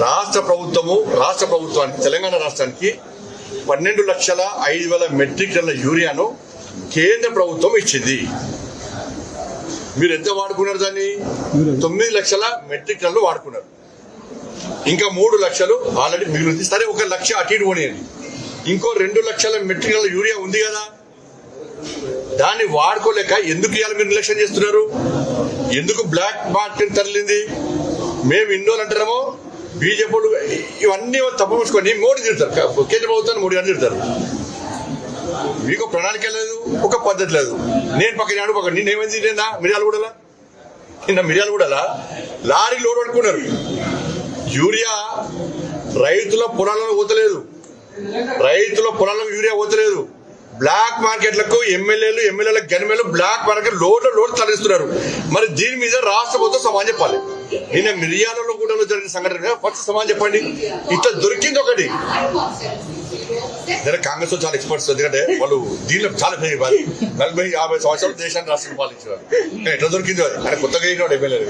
రాష్ట్ర ప్రభుత్వానికి తెలంగాణ రాష్ట్రానికి 12,05,000 మెట్రిక్ టన్నుల యూరియాను కేంద్ర ప్రభుత్వం ఇచ్చింది. మీరు ఎంత వాడుకున్నారు? దాన్ని 9 లక్షల మెట్రిక్ టన్నులు వాడుకున్నారు. ఇంకా 3 లక్షలు ఆల్రెడీ మిగిలింది. సరే, 1 లక్ష అటు ఇటు పోనీయండి. ఇంకో 2 లక్షల మెట్రిక్ టన్నుల యూరియా ఉంది కదా, దాన్ని వాడుకోలేక ఎందుకు ఇవాళ మీరు నిర్లక్ష్యం చేస్తున్నారు? ఎందుకు బ్లాక్ మార్కెట్ తరలింది? మేము ఇన్నోళ్ళు అంటారేమో, బీజేపీ ఇవన్నీ తప్పు పూసుకొని మోడీ తిడతారు, కేంద్ర ప్రభుత్వాన్ని మోడీ అని తిడతారు. మీకు ప్రణాళిక లేదు, ఒక పద్ధతి లేదు. నేను పక్కన నేనేమైంది? నిన్న మిర్యాలగూడలా లారీ లోడ్ పడుకున్నారు. యూరియా రైతుల పొలాలలో పోతలేదు, యూరియా పోతలేదు. బ్లాక్ మార్కెట్లకు ఎమ్మెల్యేల గనిమేలు బ్లాక్ మార్కెట్ లోడ్ తరలిస్తున్నారు. మరి దీని మీద రాష్ట్ర ప్రభుత్వం సమాధానం చెప్పాలి. నిన్న మిర్యాలలో కూడా జరిగిన సంఘటన ఫస్ట్ సమాధానం చెప్పండి. ఇట్లా దొరికింది ఒకటి. కాంగ్రెస్ లో చాలా ఎక్స్పర్ట్స్, ఎందుకంటే వాళ్ళు దీనిలో చాలా 40-50 సంవత్సరాలు దేశాన్ని రాష్ట్రం పాలించారు. ఎట్లా దొరికిందో అది ఆయన కొత్తగా ఎమ్మెల్యేలు.